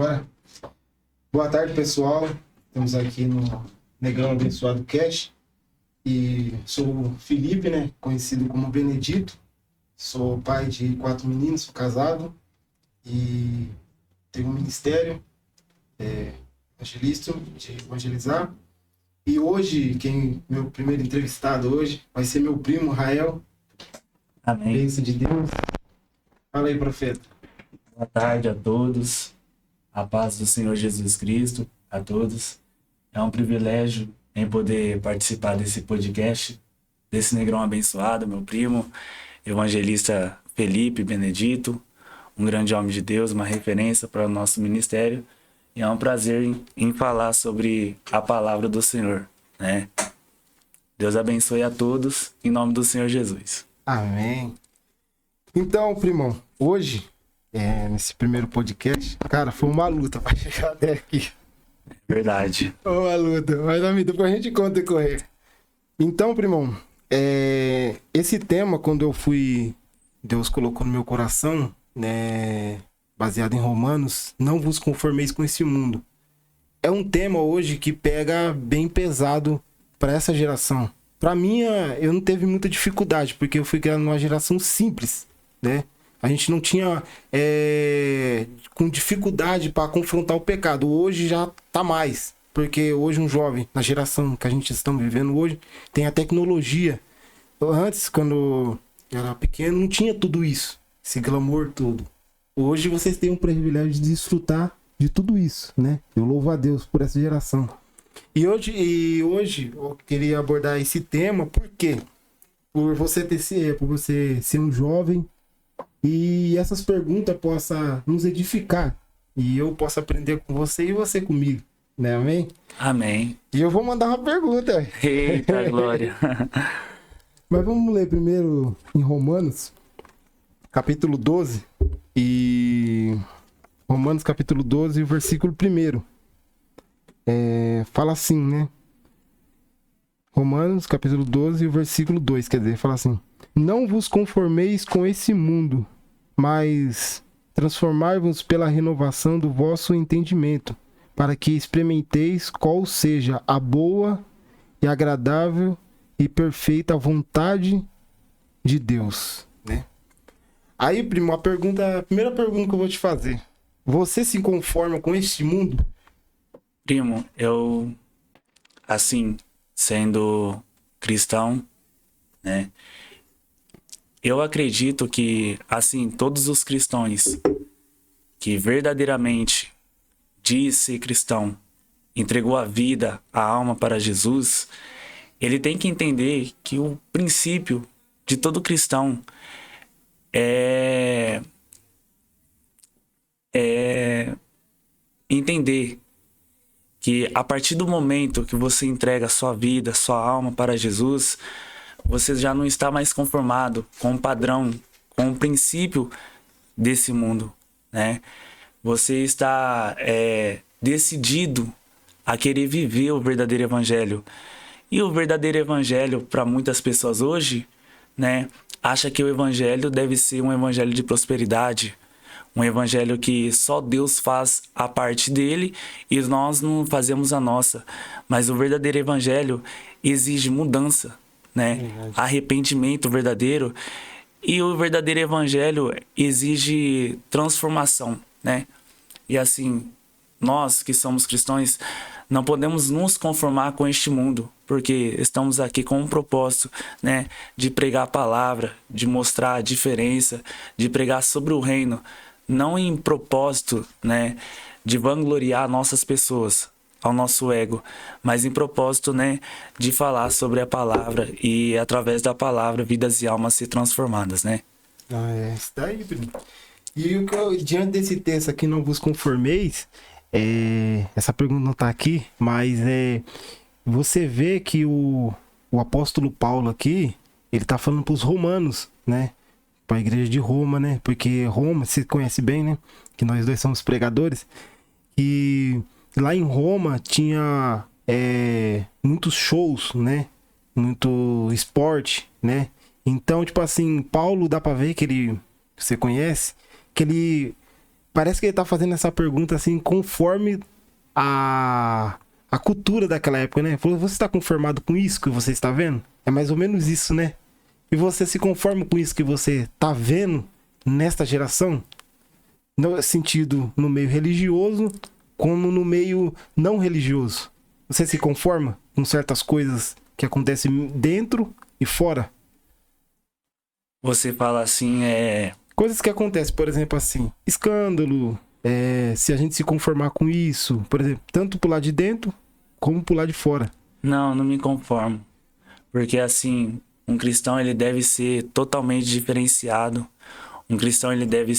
Bora. Boa tarde, pessoal. Estamos aqui no Negrão Abençoado Cash. E sou o Felipe, né? Conhecido como Benedito. Sou pai de 4 meninos, sou casado. E tenho um ministério evangelista, de evangelizar. E hoje, meu primeiro entrevistado hoje vai ser meu primo, Rael. Amém. Bênção de Deus. Fala aí, profeta. Boa tarde a todos. A paz do Senhor Jesus Cristo a todos. É um privilégio em poder participar desse podcast, desse Negrão Abençoado, meu primo, evangelista Felipe Benedito, um grande homem de Deus, uma referência para o nosso ministério. E é um prazer em falar sobre a palavra do Senhor, né? Deus abençoe a todos, em nome do Senhor Jesus. Amém. Então, primão, hoje, nesse primeiro podcast, cara, foi uma luta pra chegar até aqui. Verdade. Foi uma luta, mas amigo, depois a gente conta e correr. Então, primão, esse tema, quando Deus colocou no meu coração, né, baseado em Romanos, não vos conformeis com esse mundo. É um tema hoje que pega bem pesado para essa geração. Para mim, eu não teve muita dificuldade, porque eu fui criado numa geração simples, né? A gente não tinha com dificuldade para confrontar o pecado. Hoje já tá mais, porque hoje um jovem, na geração que a gente está vivendo hoje, tem a tecnologia. Antes, quando eu era pequeno, não tinha tudo isso, esse glamour todo. Hoje vocês têm o privilégio de desfrutar de tudo isso, né? Eu louvo a Deus por essa geração. E hoje eu queria abordar esse tema, por quê? Por você ser um jovem e essas perguntas possam nos edificar. E eu possa aprender com você e você comigo, né? Amém? Amém. E eu vou mandar uma pergunta. Eita, glória. Mas vamos ler primeiro em Romanos, capítulo 12. E Romanos, capítulo 12, versículo 1. Fala assim, né? Romanos, capítulo 12, versículo 2, quer dizer, fala assim: não vos conformeis com esse mundo, mas transformai-vos pela renovação do vosso entendimento, para que experimenteis qual seja a boa e agradável e perfeita vontade de Deus, né? Aí, primo, a primeira pergunta que eu vou te fazer: você se conforma com este mundo? Primo, eu, assim, sendo cristão, né? Eu acredito que, assim, todos os cristãos que verdadeiramente diz ser cristão, entregou a vida, a alma para Jesus, ele tem que entender que o princípio de todo cristão é entender que a partir do momento que você entrega a sua vida, sua alma para Jesus, você já não está mais conformado com o padrão, com o princípio desse mundo, né? Você está decidido a querer viver o verdadeiro evangelho. E o verdadeiro evangelho, para muitas pessoas hoje, né, acha que o evangelho deve ser um evangelho de prosperidade, um evangelho que só Deus faz a parte dele e nós não fazemos a nossa. Mas o verdadeiro evangelho exige mudança, né? Arrependimento verdadeiro. E o verdadeiro evangelho exige transformação, né? E assim, nós que somos cristãos, não podemos nos conformar com este mundo, porque estamos aqui com um propósito, né? De pregar a palavra, de mostrar a diferença, de pregar sobre o reino, não em propósito, né, de vangloriar nossas pessoas, ao nosso ego, mas em propósito, né, de falar sobre a palavra e através da palavra vidas e almas ser transformadas, né? Isso daí, primo. E diante desse texto aqui, não vos conformeis, essa pergunta não tá aqui, mas você vê que o apóstolo Paulo aqui, ele tá falando pros romanos, né? Para a igreja de Roma, né? Porque Roma, você conhece bem, né? Que nós dois somos pregadores. E lá em Roma tinha muitos shows, né? Muito esporte, né? Então, tipo assim, Paulo dá para ver que você conhece, que ele parece que ele tá fazendo essa pergunta assim, conforme a cultura daquela época, né? Falou, você está conformado com isso que você está vendo? É mais ou menos isso, né? E você se conforma com isso que você tá vendo nesta geração? No sentido no meio religioso, como no meio não religioso. Você se conforma com certas coisas que acontecem dentro e fora? Você fala assim, Coisas que acontecem, por exemplo, assim, escândalo, se a gente se conformar com isso, por exemplo, tanto pro lado de dentro como pro lado de fora. não me conformo. Porque assim, um cristão ele deve ser totalmente diferenciado. Um cristão ele deve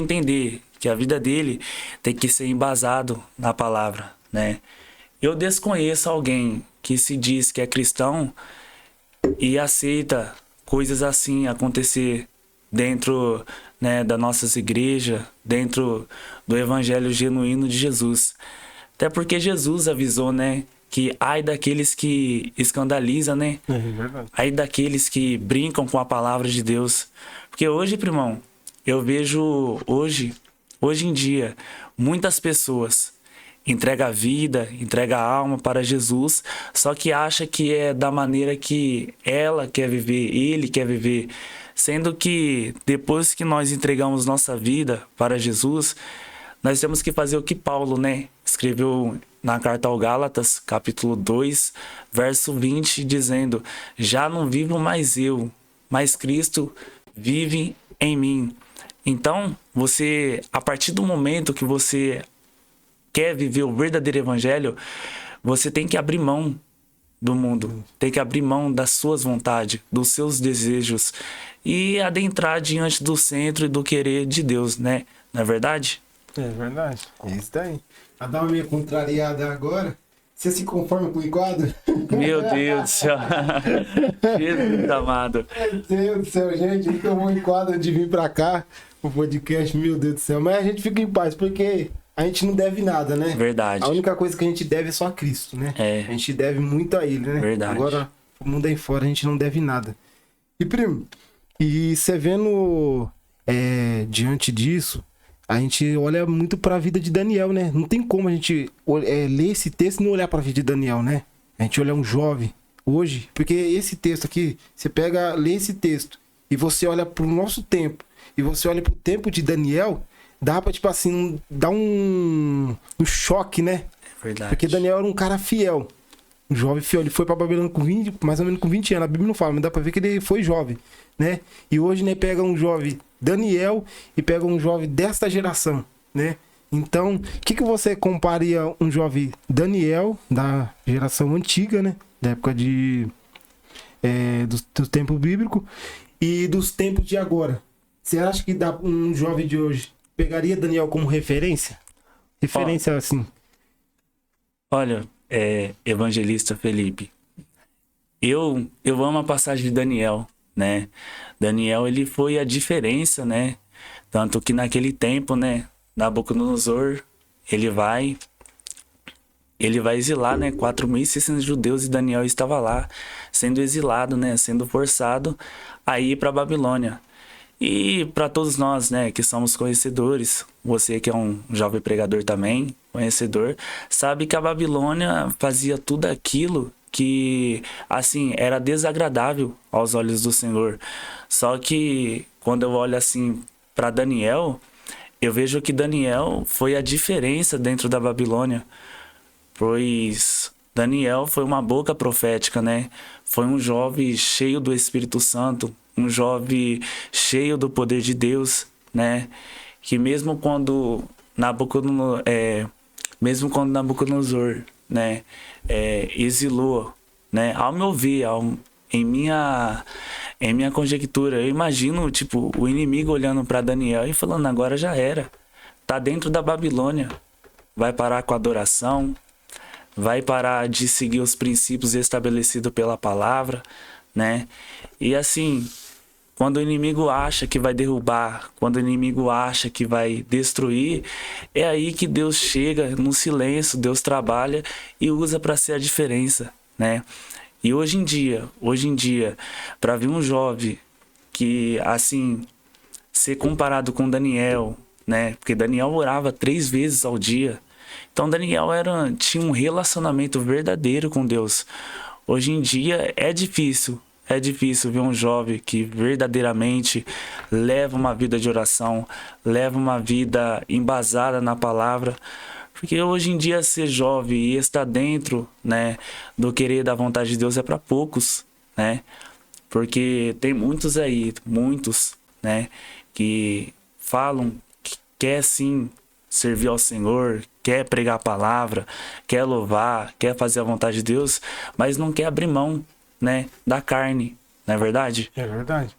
entender que a vida dele tem que ser embasado na palavra, né? Eu desconheço alguém que se diz que é cristão e aceita coisas assim acontecer dentro, né, das nossas igrejas, dentro do evangelho genuíno de Jesus. Até porque Jesus avisou, né, que ai daqueles que escandalizam, né? É verdade. Ai daqueles que brincam com a palavra de Deus. Porque hoje, primão, eu vejo hoje em dia, muitas pessoas entregam a vida, entregam a alma para Jesus, só que acha que é da maneira que ela quer viver, ele quer viver. Sendo que depois que nós entregamos nossa vida para Jesus, nós temos que fazer o que Paulo, né, escreveu na carta aos Gálatas, capítulo 2, verso 20, dizendo: já não vivo mais eu, mas Cristo vive em mim. Então, você, a partir do momento que você quer viver o verdadeiro evangelho, você tem que abrir mão do mundo, tem que abrir mão das suas vontades, dos seus desejos e adentrar diante do centro e do querer de Deus, né? Não é verdade? É verdade. É isso daí. A dar uma meio contrariada agora. Você se conforma com o enquadro? Meu Deus do céu. Jesus amado. Meu Deus do céu, gente. Ele tomou um enquadro de vir pra cá, o podcast, meu Deus do céu. Mas a gente fica em paz, porque a gente não deve nada, né? Verdade. A única coisa que a gente deve é só a Cristo, né? É. A gente deve muito a Ele, né? Verdade. Agora, o mundo aí fora, a gente não deve nada. E, primo, e você vendo diante disso, a gente olha muito pra vida de Daniel, né? Não tem como a gente ler esse texto e não olhar pra vida de Daniel, né? A gente olha um jovem hoje, porque esse texto aqui, você lê esse texto e você olha pro nosso tempo e você olha pro tempo de Daniel, dá pra, tipo assim, dar um choque, né? Verdade. Porque Daniel era um cara fiel. Um jovem fiel. Ele foi pra Babilônia com 20, mais ou menos com 20 anos. A Bíblia não fala, mas dá pra ver que ele foi jovem, né? E hoje, né, pega um jovem Daniel e pega um jovem desta geração, né? Então, o que você comparia um jovem Daniel, da geração antiga, né? Da época do tempo bíblico e dos tempos de agora. Você acha que um jovem de hoje pegaria Daniel como referência? Referência assim. Olha, evangelista Felipe, eu amo a passagem de Daniel, né? Daniel, ele foi a diferença, né? Tanto que naquele tempo, né, Nabucodonosor, ele vai exilar, né, 4.600 judeus, e Daniel estava lá, sendo exilado, né, sendo forçado a ir para Babilônia. E para todos nós, né, que somos conhecedores, você que é um jovem pregador também, conhecedor, sabe que a Babilônia fazia tudo aquilo que, assim, era desagradável aos olhos do Senhor. Só que quando eu olho assim para Daniel, eu vejo que Daniel foi a diferença dentro da Babilônia, pois Daniel foi uma boca profética, né? Foi um jovem cheio do Espírito Santo, um jovem cheio do poder de Deus, né? Que mesmo quando Nabucodonosor, né, exilou, né? Ao meu ver, em minha conjectura, eu imagino, tipo, o inimigo olhando para Daniel e falando: agora já era, tá dentro da Babilônia, vai parar com a adoração, vai parar de seguir os princípios estabelecidos pela palavra, né? E assim, quando o inimigo acha que vai derrubar, quando o inimigo acha que vai destruir, é aí que Deus chega no silêncio, Deus trabalha e usa para ser a diferença, né? E hoje em dia, para ver um jovem que, assim, ser comparado com Daniel, né? Porque Daniel orava 3 vezes ao dia. Então Daniel tinha um relacionamento verdadeiro com Deus. Hoje em dia é difícil ver um jovem que verdadeiramente leva uma vida de oração, leva uma vida embasada na palavra. Porque hoje em dia ser jovem e estar dentro, né, do querer da vontade de Deus é para poucos, né? Porque tem muitos aí, né, que falam que quer sim servir ao Senhor, quer pregar a palavra, quer louvar, quer fazer a vontade de Deus, mas não quer abrir mão, né, da carne, não é verdade? É verdade.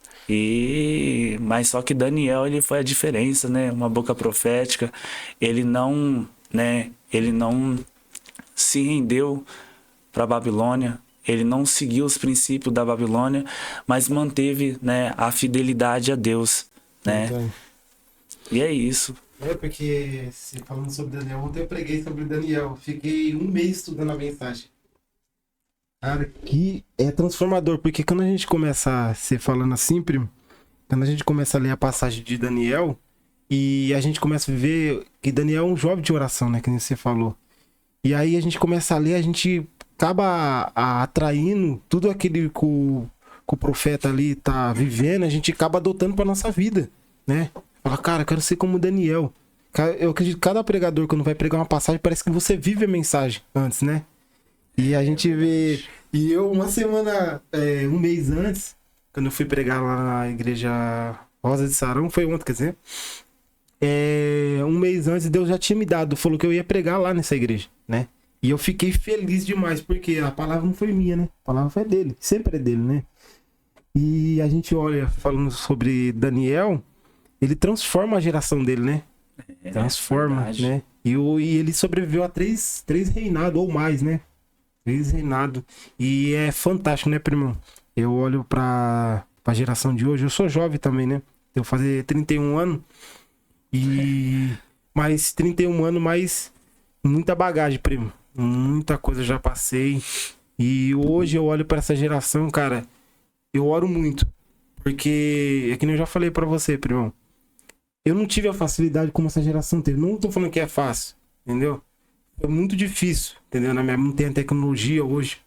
Mas só que Daniel, ele foi a diferença, né? Uma boca profética. Ele não se rendeu para a Babilônia. Ele não seguiu os princípios da Babilônia, mas manteve, né, a fidelidade a Deus, né? Verdade. E é isso. É porque, falando sobre Daniel, ontem eu preguei sobre Daniel. Fiquei um mês estudando a mensagem. Cara, que é transformador, porque quando a gente começa a ser falando assim, primo, quando a gente começa a ler a passagem de Daniel, e a gente começa a ver que Daniel é um jovem de oração, né, que nem você falou. E aí a gente começa a ler, a gente acaba atraindo tudo aquilo que o profeta ali tá vivendo, a gente acaba adotando pra nossa vida, né? Fala, cara, eu quero ser como Daniel. Eu acredito que cada pregador, quando vai pregar uma passagem, parece que você vive a mensagem antes, né? E a gente vê... E eu, uma semana, um mês antes, quando eu fui pregar lá na igreja Rosa de Sarão, foi ontem, quer dizer, um mês antes Deus já tinha me dado, falou que eu ia pregar lá nessa igreja, né? E eu fiquei feliz demais, porque a palavra não foi minha, né? A palavra foi dele, sempre é dele, né? E a gente olha, falando sobre Daniel, ele transforma a geração dele, né? Transforma, né? E ele sobreviveu a três reinados ou mais, né? 3 reinados. E é fantástico, né, primo? Eu olho pra geração de hoje. Eu sou jovem também, né? Eu vou fazer 31 anos. Mais 31 anos, mais muita bagagem, primo. Muita coisa eu já passei. E hoje eu olho pra essa geração, cara. Eu oro muito. Porque, é que nem eu já falei pra você, primão. Eu não tive a facilidade como essa geração teve. Não tô falando que é fácil, entendeu? É muito difícil, entendeu? Não tem a tecnologia hoje.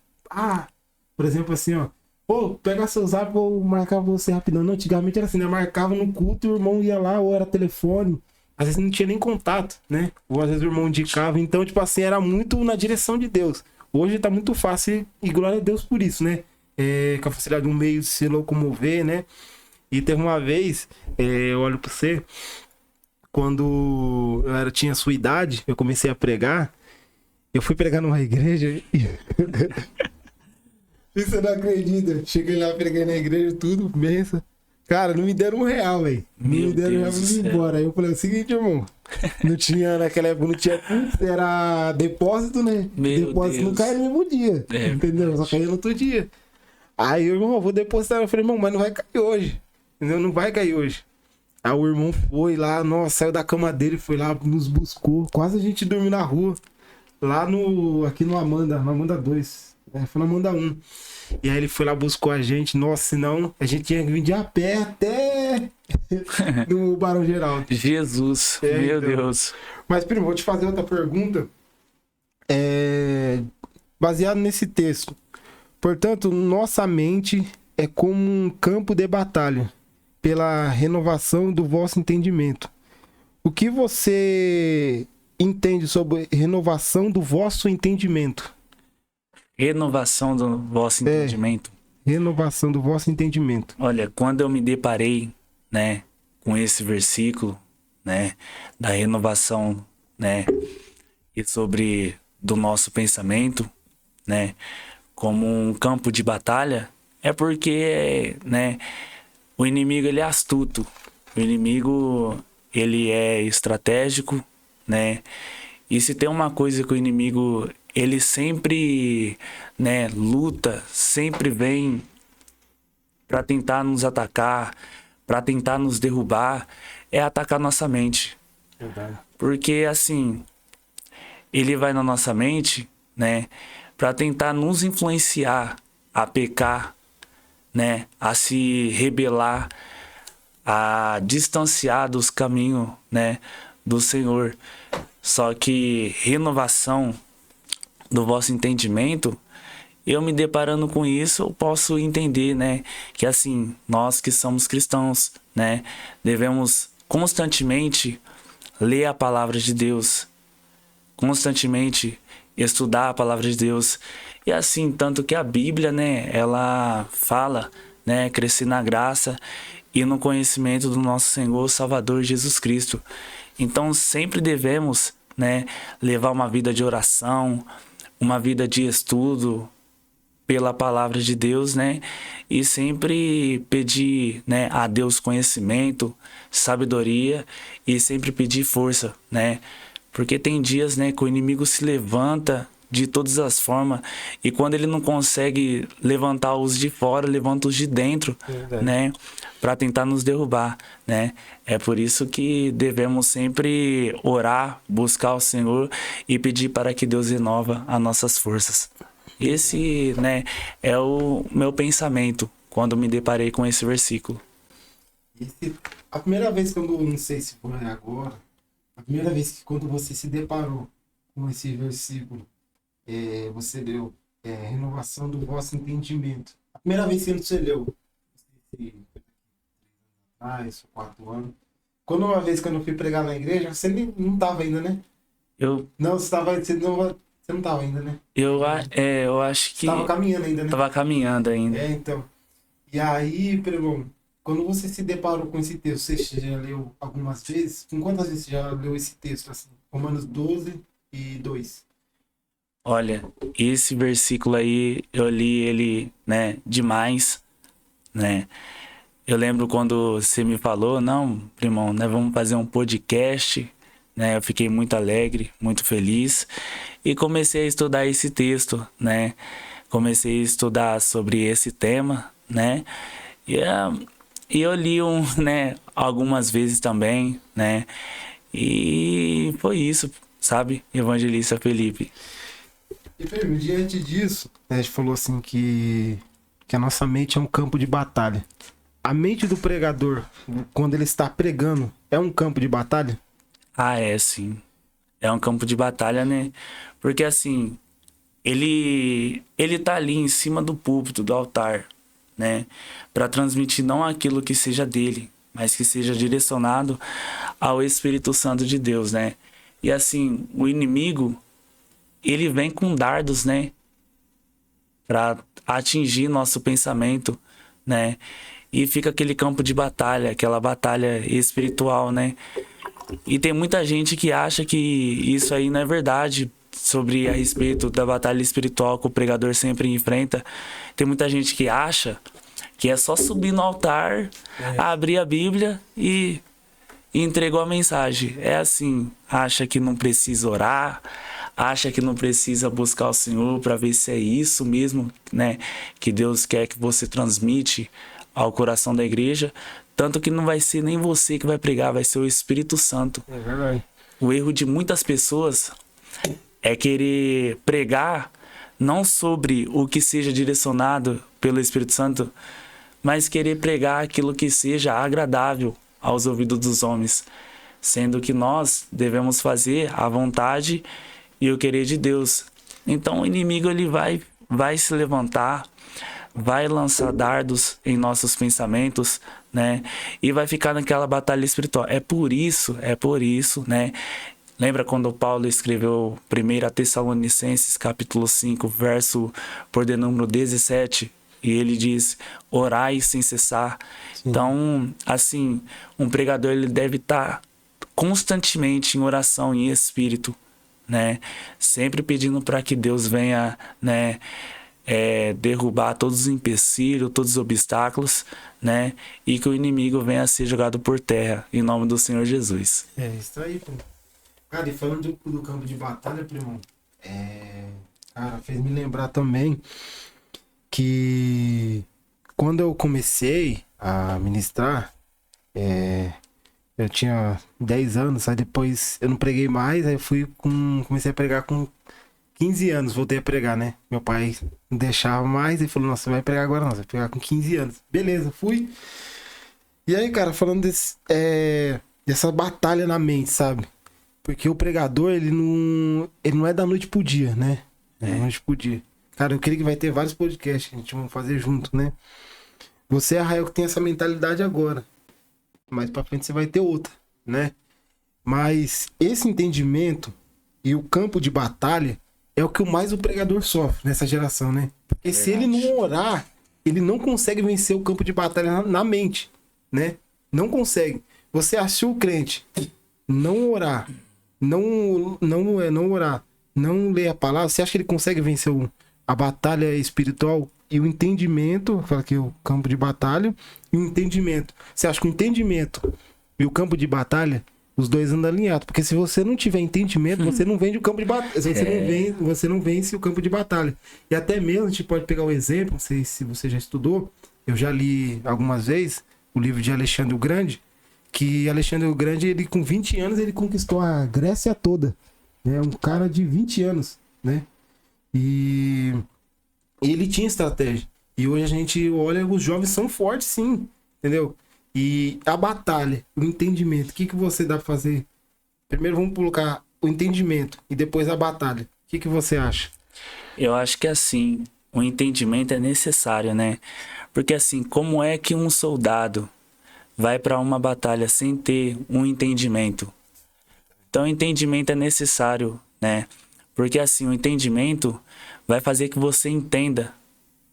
Por exemplo, assim, ó. Pô, pega seu zap, vou marcar você rapidão. Não, antigamente era assim, né? Marcava no culto e o irmão ia lá, ou era telefone. Às vezes não tinha nem contato, né? Ou às vezes o irmão indicava. Então, tipo assim, era muito na direção de Deus. Hoje tá muito fácil e glória a Deus por isso, né? Com a facilidade de um meio de se locomover, né? E teve uma vez, eu olho pra você, quando eu tinha a sua idade, eu comecei a pregar. Eu fui pregar numa igreja e... Você não acredita? Cheguei lá, preguei na igreja, tudo, benção. Cara, não me deram R$1, velho. Não me deram R$1 pra ir embora. Aí eu falei o seguinte, irmão. Não tinha, naquela época, não tinha Pix, era depósito, né? Depósito não cai no mesmo dia. Entendeu? Só caía no outro dia. Aí, irmão, eu vou depositar. Eu falei, irmão, mas não vai cair hoje. Entendeu? Não vai cair hoje. Aí o irmão foi lá, nossa, saiu da cama dele, foi lá, nos buscou. Quase a gente dormiu na rua. Lá aqui no Amanda 2. Foi no Amanda 1. E aí ele foi lá, buscou a gente. Nossa, senão a gente tinha que vir de a pé até no Barão Geraldo. Jesus, meu então. Deus. Mas, primo, vou te fazer outra pergunta. Baseado nesse texto. Portanto, nossa mente é como um campo de batalha, pela renovação do vosso entendimento. O que você entende sobre renovação do vosso entendimento? Renovação do vosso entendimento? Renovação do vosso entendimento. Olha, quando eu me deparei, né, com esse versículo, né, da renovação, né, e sobre do nosso pensamento, né, como um campo de batalha, é porque, né, o inimigo, ele é astuto. O inimigo, ele é estratégico, né? E se tem uma coisa que o inimigo, ele sempre, né, luta, sempre vem para tentar nos atacar, para tentar nos derrubar, é atacar nossa mente. Verdade. Porque, assim, ele vai na nossa mente, né, para tentar nos influenciar a pecar, né, a se rebelar, a distanciar dos caminhos, né, do Senhor. Só que renovação do vosso entendimento, eu me deparando com isso, eu posso entender, né, que assim, nós que somos cristãos, né, devemos constantemente ler a palavra de Deus, constantemente estudar a palavra de Deus. E assim, tanto que a Bíblia, né, ela fala, né, crescer na graça e no conhecimento do nosso Senhor Salvador Jesus Cristo. Então, sempre devemos, né, levar uma vida de oração, uma vida de estudo pela palavra de Deus, né? E sempre pedir, né, a Deus conhecimento, sabedoria e sempre pedir força, né? Porque tem dias, né, que o inimigo se levanta de todas as formas e quando ele não consegue levantar os de fora, levanta os de dentro, Verdade. né, para tentar nos derrubar, né? É por isso que devemos sempre orar, buscar o Senhor e pedir para que Deus renova as nossas forças. Esse, né, é o meu pensamento quando me deparei com esse versículo. A primeira vez que eu não sei se foi agora, a primeira vez que quando você se deparou com esse versículo, você leu renovação do vosso entendimento. A primeira vez que você leu, atrás, 4 anos. Quando uma vez que eu não fui pregar na igreja, você não estava ainda, né? Eu, Não, você não estava ainda, né? eu acho que Estava caminhando ainda, né? tava caminhando ainda. Então. E aí, Prelon, quando você se deparou com esse texto, você já leu algumas vezes? Com quantas vezes você já leu esse texto, assim? Romanos 12:2. Olha, esse versículo aí, eu li ele, né, demais, né? Eu lembro quando você me falou, não, primão, né, vamos fazer um podcast, né? Eu fiquei muito alegre, muito feliz e comecei a estudar esse texto, né? Comecei a estudar sobre esse tema, né? E, e eu li né, algumas vezes também, né? E foi isso, sabe, Evangelista Felipe? E, Prelon, diante disso, a gente falou assim que a nossa mente é um campo de batalha. A mente do pregador, quando ele está pregando, é um campo de batalha? Ah, é, sim. É um campo de batalha, né? Porque assim, ele tá ali em cima do púlpito, do altar, né? Para transmitir não aquilo que seja dele, mas que seja direcionado ao Espírito Santo de Deus, né? E assim, o inimigo, ele vem com dardos, né? Para atingir nosso pensamento, né? E fica aquele campo de batalha, aquela batalha espiritual, né? E tem muita gente que acha que isso aí não é verdade sobre a respeito da batalha espiritual que o pregador sempre enfrenta. Tem muita gente que acha que é só subir no altar, abrir a Bíblia e entregou a mensagem. É assim, acha que não precisa orar, acha que não precisa buscar o Senhor para ver se é isso mesmo, né, que Deus quer que você transmite ao coração da igreja, tanto que não vai ser nem você que vai pregar, vai ser o Espírito Santo. É verdade. O erro de muitas pessoas é querer pregar não sobre o que seja direcionado pelo Espírito Santo, mas querer pregar aquilo que seja agradável aos ouvidos dos homens, sendo que nós devemos fazer a vontade e o querer de Deus. Então o inimigo ele vai se levantar, vai lançar dardos em nossos pensamentos, né? E vai ficar naquela batalha espiritual. É por isso, né? Lembra quando Paulo escreveu 1 Tessalonicenses, capítulo 5, verso por de número 17, e ele diz, orai sem cessar. Sim. Então, assim, um pregador ele deve estar constantemente em oração, em espírito, né? Sempre pedindo para que Deus venha, né, derrubar todos os empecilhos, todos os obstáculos, né? E que o inimigo venha a ser jogado por terra, em nome do Senhor Jesus. É isso aí, pô. Cara, e falando do campo de batalha, primão, cara, fez me lembrar também que quando eu comecei a ministrar, eu tinha 10 anos, aí depois eu não preguei mais, aí eu comecei a pregar com 15 anos, voltei a pregar, né? Meu pai não deixava mais, ele falou, nossa, você vai pregar agora não, você vai pregar com 15 anos. Beleza, fui. E aí, cara, falando dessa batalha na mente, sabe? Porque o pregador, ele não é da noite pro dia, né? É da noite pro dia. Cara, eu creio que vai ter vários podcasts que a gente vai fazer junto, né? Você, Arrael, que tem essa mentalidade agora. Mais pra frente você vai ter outra, né? Mas esse entendimento e o campo de batalha é o que mais o pregador sofre nessa geração, né? Porque se ele não orar, ele não consegue vencer o campo de batalha na mente, né? Não consegue. Você achou o crente não orar, não orar, não ler a palavra, você acha que ele consegue vencer a batalha espiritual e o entendimento, fala aqui o campo de batalha e o entendimento. Você acha que o entendimento e o campo de batalha, os dois andam alinhados, porque se você não tiver entendimento, você não vence o campo de batalha, você não vence o campo de batalha. E até mesmo a gente pode pegar o exemplo, não sei se você já estudou, eu já li algumas vezes o livro de Alexandre o Grande, que Alexandre o Grande, ele com 20 anos, ele conquistou a Grécia toda. É um cara de 20 anos, né? E ele tinha estratégia. E hoje a gente olha, os jovens são fortes, sim, entendeu? E a batalha, o entendimento, o que você dá pra fazer? Primeiro vamos colocar o entendimento e depois a batalha. O que você acha? Eu acho que assim, o entendimento é necessário, né? Porque assim, como é que um soldado vai para uma batalha sem ter um entendimento? Então, o entendimento é necessário, né? Porque assim, o entendimento vai fazer que você entenda,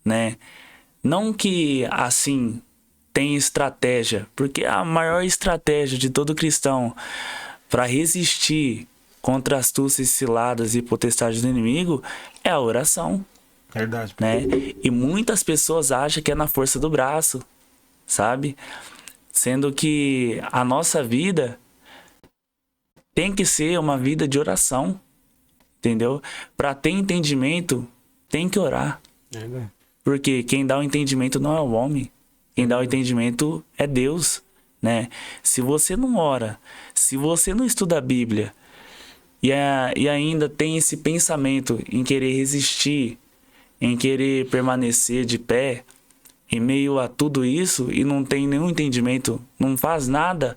né? Não que assim tem estratégia, porque a maior estratégia de todo cristão para resistir contra astúcias, ciladas e potestades do inimigo é a oração, Verdade. né? E muitas pessoas acham que é na força do braço, sabe? Sendo que a nossa vida tem que ser uma vida de oração, entendeu? Para ter entendimento, tem que orar. Verdade. Porque quem dá o entendimento não é o homem. Quem dá o entendimento é Deus, né? Se você não ora, se você não estuda a Bíblia e ainda tem esse pensamento em querer resistir, em querer permanecer de pé, em meio a tudo isso e não tem nenhum entendimento, não faz nada,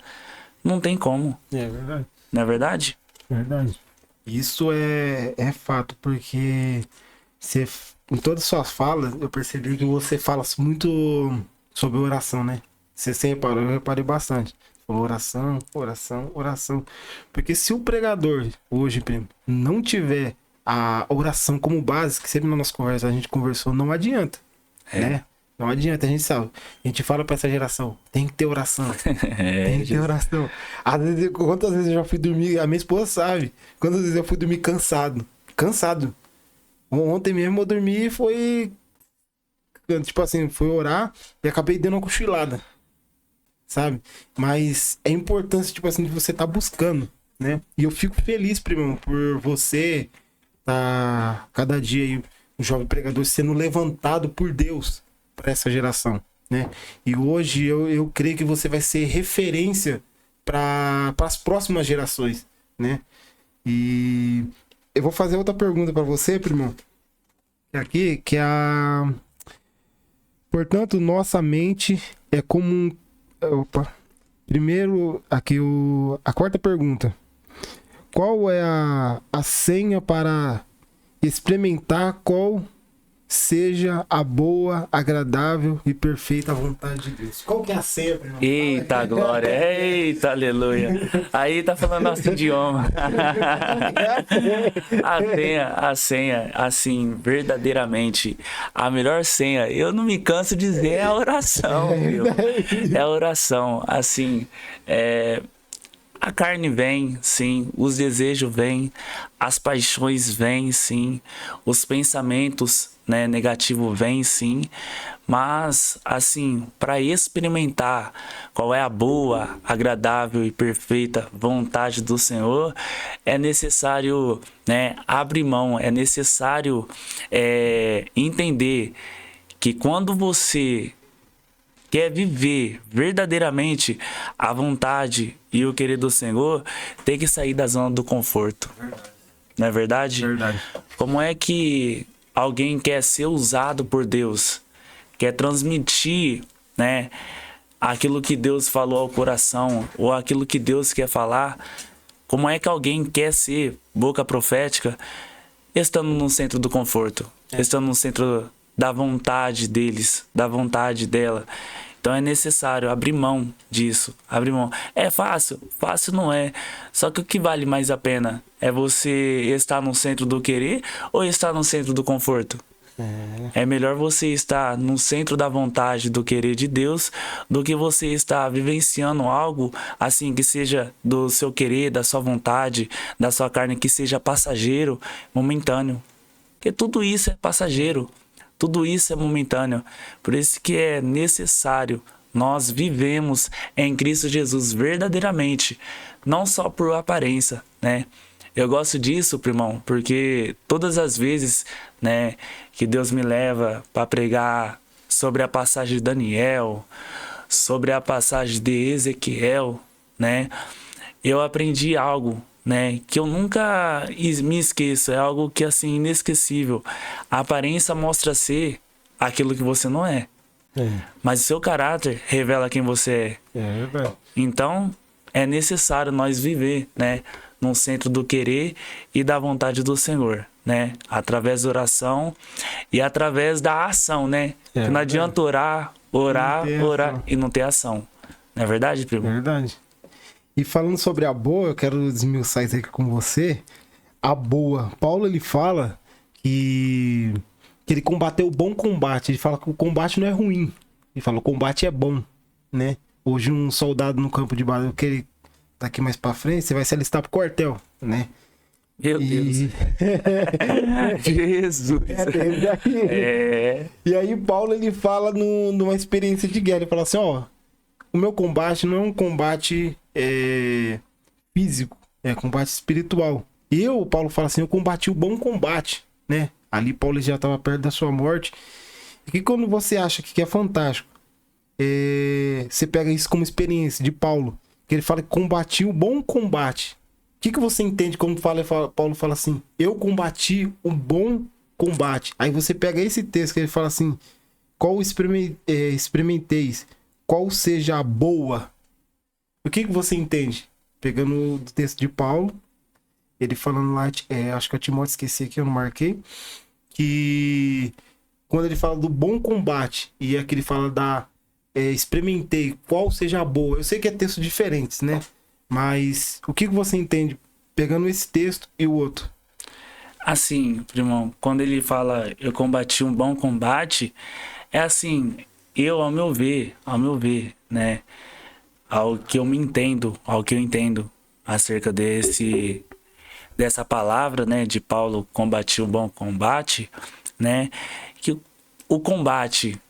não tem como. É verdade. Não é verdade? Verdade. Isso é fato, porque você, em todas as suas falas, eu percebi que você fala muito sobre oração, né? Você reparou, eu reparei bastante. Falou oração, oração, oração. Porque se o pregador, hoje, primo, não tiver a oração como base, que sempre na nossa conversa a gente conversou, não adianta, né? Não adianta, a gente sabe. A gente fala pra essa geração, tem que ter oração. Tem que ter oração. Às vezes, quantas vezes eu já fui dormir, a minha esposa sabe, quantas vezes eu fui dormir cansado. Cansado. Ontem mesmo eu dormi e foi, tipo assim, fui orar e acabei dando uma cochilada. Sabe? Mas é importante, tipo assim, de você tá buscando, né? E eu fico feliz, primo, por você tá cada dia aí, um jovem pregador sendo levantado por Deus para essa geração, né? E hoje eu creio que você vai ser referência para as próximas gerações, né? E eu vou fazer outra pergunta para você, primo. Aqui, que é a... Portanto, nossa mente é como um... Opa. Primeiro, aqui a quarta pergunta. Qual é a senha para experimentar qual seja a boa, agradável e perfeita vontade de Deus? Qual que é a senha, irmão? Eita glória, eita aleluia. Aí tá falando nosso idioma. A senha, assim, verdadeiramente, a melhor senha, eu não me canso de dizer, é a oração, viu? É a oração, assim, a carne vem, sim, os desejos vêm, as paixões vêm, sim, os pensamentos, né, negativos vêm, sim, mas, assim, para experimentar qual é a boa, agradável e perfeita vontade do Senhor, é necessário, né, abrir mão, é necessário entender que quando você quer viver verdadeiramente a vontade e o querer do Senhor, tem que sair da zona do conforto. Não é verdade? Verdade. Como é que alguém quer ser usado por Deus, quer transmitir, né, aquilo que Deus falou ao coração, ou aquilo que Deus quer falar, como é que alguém quer ser boca profética estando no centro do conforto, estando no centro da vontade deles, da vontade dela? Então é necessário abrir mão disso, abrir mão. É fácil? Fácil não é. Só que o que vale mais a pena é você estar no centro do querer ou estar no centro do conforto? É melhor você estar no centro da vontade, do querer de Deus, do que você estar vivenciando algo assim que seja do seu querer, da sua vontade, da sua carne, que seja passageiro, momentâneo. Porque tudo isso é passageiro. Tudo isso é momentâneo. Por isso que é necessário nós vivemos em Cristo Jesus verdadeiramente, não só por aparência, né? Eu gosto disso, primão, porque todas as vezes, né, que Deus me leva para pregar sobre a passagem de Daniel, sobre a passagem de Ezequiel, né, eu aprendi algo, né, que eu nunca me esqueço, é algo que assim inesquecível. A aparência mostra ser aquilo que você não é, mas o seu caráter revela quem você é. É verdade. Então é necessário nós viver, né, no centro do querer e da vontade do Senhor, né, através da oração e através da ação, né, que não adianta orar e não ter ação. Não é verdade, primo? É verdade. E falando sobre a boa, eu quero desmiuçar isso aqui com você. A boa. Paulo, ele fala que ele combateu o bom combate. Ele fala que o combate não é ruim. Ele fala que o combate é bom, né? Hoje um soldado no campo de batalha, que ele daqui mais pra frente, você vai se alistar pro quartel, né? Meu Deus. Jesus. E aí Paulo, ele fala numa experiência de guerra. Ele fala assim, ó, o meu combate não é um combate físico, é combate espiritual. Paulo fala assim, eu combati o bom combate, né? Ali Paulo já estava perto da sua morte. E que quando você acha que é fantástico, você pega isso como experiência de Paulo, que ele fala que combati o bom combate. O que você entende quando Paulo fala assim, eu combati o bom combate? Aí você pega esse texto que ele fala assim, qual experimenteis, qual seja a boa. O que você entende? Pegando o texto de Paulo, ele falando lá, acho que eu Timóteo esqueci aqui, eu não marquei, que quando ele fala do bom combate, e aqui ele fala experimentei, qual seja a boa. Eu sei que é textos diferentes, né? Mas o que você entende pegando esse texto e o outro? Assim, primão, quando ele fala eu combati um bom combate, é assim, ao meu ver, né? Ao que eu entendo acerca dessa palavra, né, de Paulo, combati um bom combate, né, que o combate,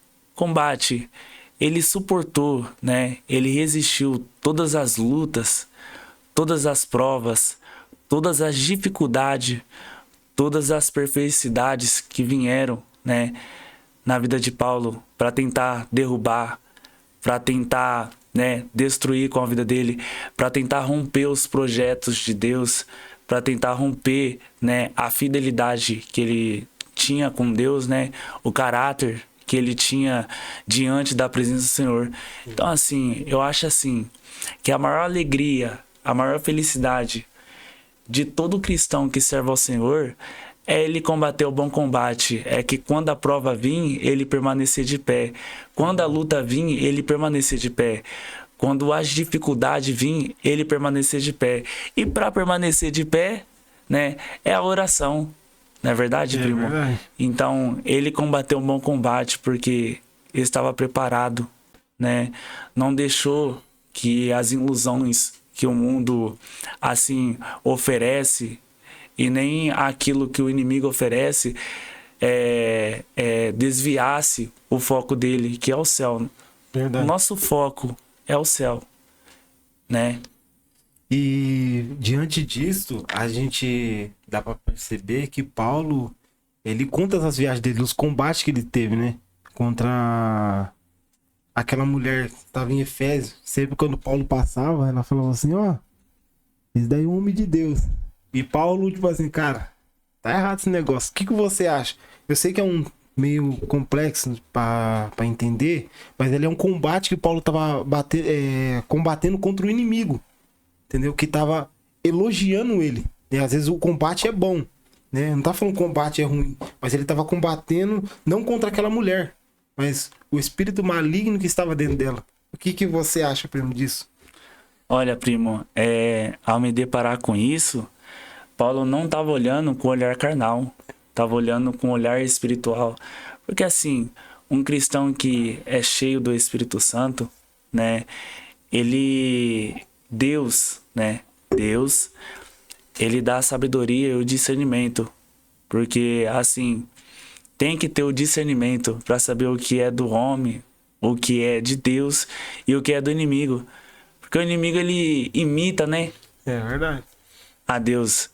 ele suportou, né, ele resistiu todas as lutas, todas as provas, todas as dificuldades, todas as perversidades que vieram, né, na vida de Paulo para tentar derrubar, para tentar, né, destruir com a vida dele, para tentar romper os projetos de Deus, para tentar romper, né, a fidelidade que ele tinha com Deus, né, o caráter que ele tinha diante da presença do Senhor. Então, assim, eu acho assim, que a maior alegria, a maior felicidade de todo cristão que serve ao Senhor é ele combater o bom combate, é que quando a prova vir, ele permanecer de pé. Quando a luta vir, ele permanecer de pé. Quando as dificuldades vir, ele permanecer de pé. E para permanecer de pé, né, é a oração. Não é verdade, primo? É verdade. Então, ele combateu um bom combate porque ele estava preparado, né? Não deixou que as ilusões que o mundo assim oferece e nem aquilo que o inimigo oferece desviasse o foco dele, que é o céu. Verdade. O nosso foco é o céu, né? E diante disso, a gente dá pra perceber que Paulo, ele conta as viagens dele, os combates que ele teve, né? Contra aquela mulher que estava em Efésio. Sempre quando Paulo passava, ela falava assim, ó, esse daí é um homem de Deus. E Paulo, tipo assim, cara, tá errado esse negócio. O que você acha? Eu sei que é um meio complexo para entender, mas ele é um combate que Paulo tava combatendo contra o inimigo, entendeu? Que tava elogiando ele. E às vezes o combate é bom, né? Não tá falando que o combate é ruim, mas ele tava combatendo não contra aquela mulher, mas o espírito maligno que estava dentro dela. O que que você acha, primo, disso? Olha, primo, ao me deparar com isso, Paulo não estava olhando com olhar carnal, estava olhando com olhar espiritual. Porque assim, um cristão que é cheio do Espírito Santo, né? Deus, né? Deus, ele dá a sabedoria e o discernimento. Porque assim, tem que ter o discernimento para saber o que é do homem, o que é de Deus e o que é do inimigo. Porque o inimigo, ele imita, né, É verdade. a Deus,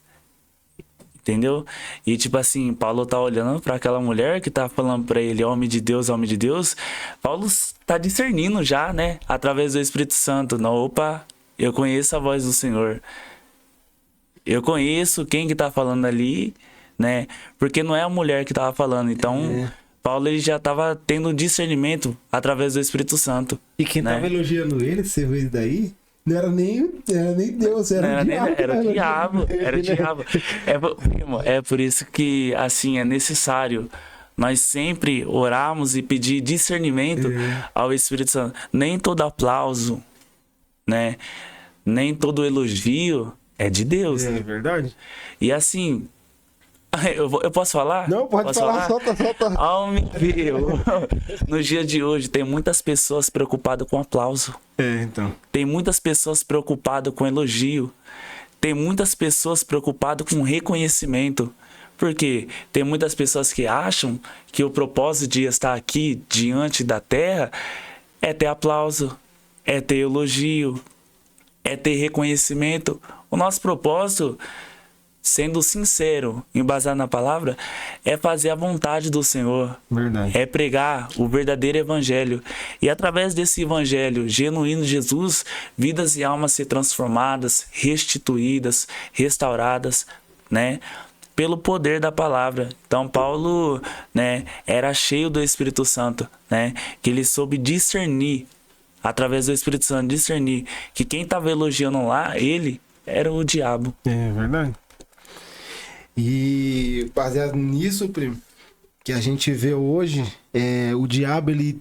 entendeu? E tipo assim, Paulo tá olhando para aquela mulher que tá falando para ele, homem de Deus, homem de Deus. Paulo tá discernindo já, né, através do Espírito Santo. Não, opa, eu conheço a voz do Senhor. Eu conheço quem que tá falando ali, né? Porque não é a mulher que tava falando. Então, Paulo, ele já tava tendo discernimento através do Espírito Santo. E quem né? tava elogiando ele, você vê isso daí, não era nem Deus, era o diabo. Era o diabo, era o diabo. Primo, é por isso que, assim, é necessário nós sempre orarmos e pedir discernimento ao Espírito Santo. Nem todo aplauso, né? Nem todo elogio é de Deus. É verdade? E assim, eu posso falar? Não, pode Posso falar, solta. Ao me ver, no dia de hoje, tem muitas pessoas preocupadas com aplauso. Então. Tem muitas pessoas preocupadas com elogio. Tem muitas pessoas preocupadas com reconhecimento. Porque tem muitas pessoas que acham que o propósito de estar aqui diante da terra é ter aplauso, é ter elogio, é ter reconhecimento. O nosso propósito, sendo sincero, embasado na palavra, é fazer a vontade do Senhor. Verdade. É pregar o verdadeiro evangelho. E através desse evangelho genuíno de Jesus, vidas e almas ser transformadas, restituídas, restauradas, né? Pelo poder da palavra. Então Paulo, né, era cheio do Espírito Santo, né? Que ele soube discernir, através do Espírito Santo, discernir que quem estava elogiando lá, ele era o diabo. É verdade. E baseado nisso, primo, que a gente vê hoje, o diabo, ele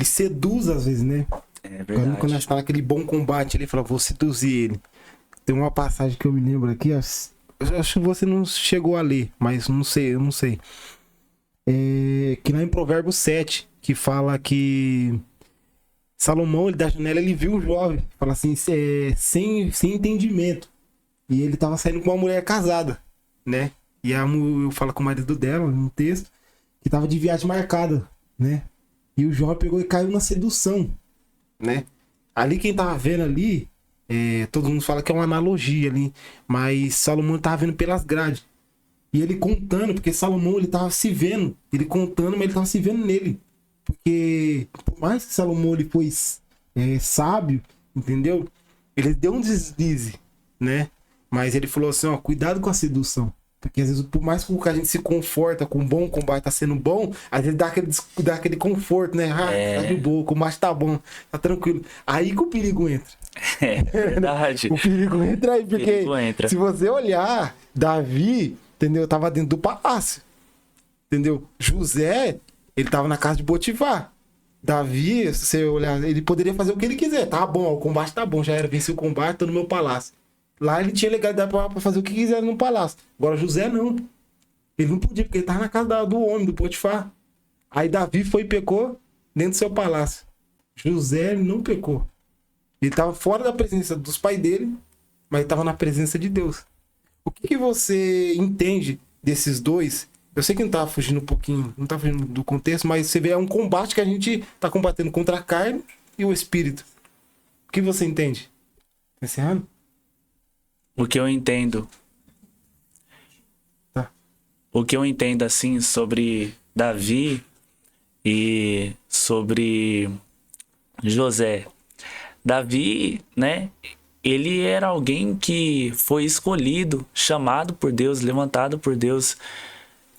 seduz às vezes, né? É verdade. Quando nós tá naquele bom combate, ele fala, vou seduzir ele. Tem uma passagem que eu me lembro aqui, eu acho que você não chegou a ler, mas eu não sei. Que lá em Provérbios 7, que fala que Salomão, ele da janela, ele viu o jovem, fala assim, sem entendimento. E ele tava saindo com uma mulher casada, né? E a mulher fala com o marido dela, no texto, que tava de viagem marcada, né? E o jovem pegou e caiu na sedução, né? Ali quem tava vendo ali, todo mundo fala que é uma analogia ali, mas Salomão tava vendo pelas grades. E ele contando, porque Salomão, ele tava se vendo, ele contando, mas ele tava se vendo nele. Porque, por mais que Salomão, ele foi sábio, entendeu? Ele deu um deslize, né? Mas ele falou assim, ó, cuidado com a sedução. Porque às vezes, por mais que a gente se conforta com o bom combate tá sendo bom, às vezes dá aquele conforto, né? Tá de boa, o combate tá bom, tá tranquilo. Aí que o perigo entra. É verdade. O perigo entra aí, porque se você olhar, Davi, entendeu? Tava dentro do palácio. Entendeu? José, ele tava na casa de Potifar. Davi, se você olhar, ele poderia fazer o que ele quiser. Tá bom, o combate tá bom, já era, venci o combate, tô no meu palácio. Lá ele tinha legalidade pra fazer o que quiser no palácio. Agora José não. Ele não podia, porque ele tava na casa do homem, do Potifar. Aí Davi foi e pecou dentro do seu palácio. José, ele não pecou. Ele tava fora da presença dos pais dele, mas estava na presença de Deus. O que você entende desses dois? Eu sei que não tá fugindo um pouquinho, não tá fugindo do contexto, mas você vê, é um combate que a gente tá combatendo contra a carne e o espírito. O que você entende? Tá encerrando? O que eu entendo. Tá. O que eu entendo, assim, sobre Davi e sobre José. Davi, né? Ele era alguém que foi escolhido, chamado por Deus, levantado por Deus.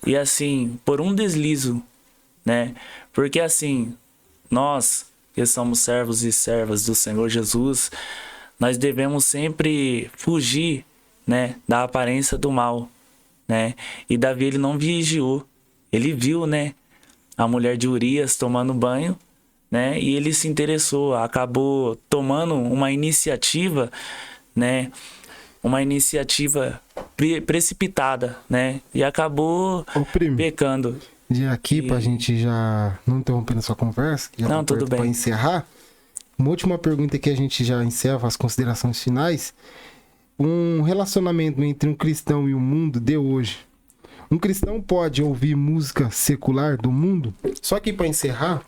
E assim, por um deslizo né? Porque assim, nós que somos servos e servas do Senhor Jesus, nós devemos sempre fugir, né, da aparência do mal, né? E Davi, ele não vigiou. Ele viu, né, a mulher de Urias tomando banho, né? E ele se interessou, acabou tomando uma iniciativa, né? Uma iniciativa precipitada, né? E acabou Ô, primo, pecando. e aqui, pra gente já não interrompendo essa conversa, já Não, tá tudo perto pra bem. encerrar, uma última pergunta que a gente já encerra as considerações finais. Um relacionamento entre um cristão e o mundo de hoje. Um cristão pode ouvir música secular do mundo? Só que pra encerrar,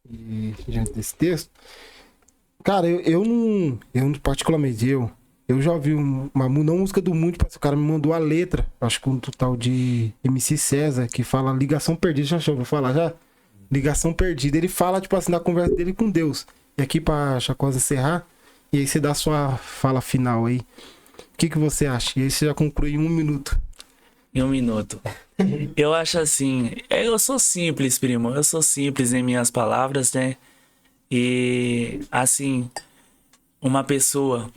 e diante desse texto, cara, eu particularmente, eu já ouvi uma não música do mundo, o cara me mandou a letra, acho que um total de MC César, que fala ligação perdida, já achou, vou falar já? Ligação perdida, ele fala, tipo assim, da conversa dele com Deus. E aqui pra quase encerrar, e aí você dá a sua fala final aí. O que você acha? E aí você já conclui em 1 minuto. Em 1 minuto. Eu acho assim, eu sou simples, primo. Eu sou simples em minhas palavras, né? E assim, uma pessoa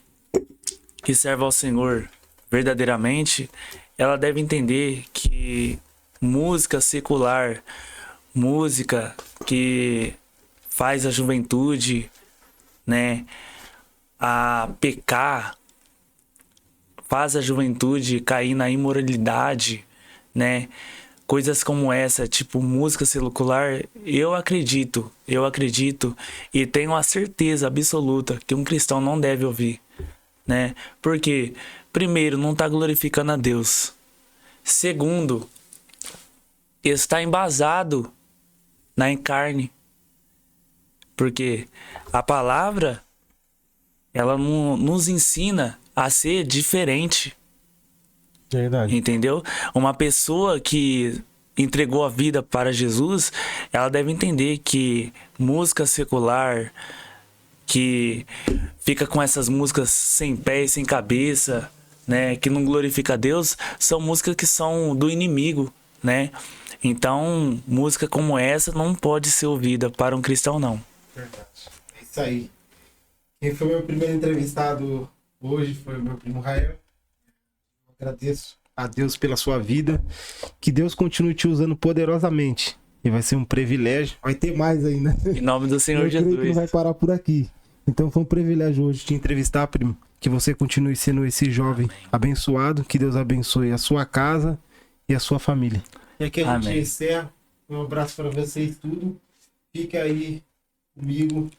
que serve ao Senhor verdadeiramente, ela deve entender que música secular, música que faz a juventude, né, a pecar, faz a juventude cair na imoralidade, né? Coisas como essa, tipo música secular, eu acredito e tenho a certeza absoluta que um cristão não deve ouvir, né? Porque, primeiro, não está glorificando a Deus. Segundo, está embasado na carne. Porque a palavra, ela nos ensina a ser diferente. Verdade. Entendeu? Uma pessoa que entregou a vida para Jesus, ela deve entender que música secular, que fica com essas músicas sem pé e sem cabeça, né, que não glorifica a Deus, são músicas que são do inimigo, né? Então, música como essa não pode ser ouvida para um cristão, não. Verdade. É isso aí. Quem foi meu primeiro entrevistado hoje foi o meu primo Rael. Agradeço a Deus pela sua vida. Que Deus continue te usando poderosamente. E vai ser um privilégio. Vai ter mais ainda. Em nome do Senhor Eu creio que não Jesus. vai parar por aqui. Então foi um privilégio hoje te entrevistar, primo. Que você continue sendo esse jovem abençoado. Que Deus abençoe a sua casa e a sua família. E aqui a gente Amém. encerra. Um abraço para vocês tudo. Fica aí comigo.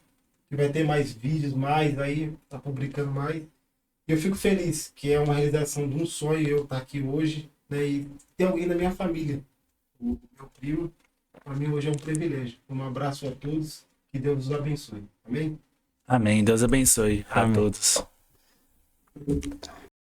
Que vai ter mais vídeos, mais aí. Tá publicando mais. E eu fico feliz, que é uma realização de um sonho eu estar aqui hoje, né? E ter alguém da minha família, o meu primo, para mim hoje é um privilégio. Um abraço a todos, que Deus os abençoe. Amém? Amém. Deus abençoe a Amém. todos.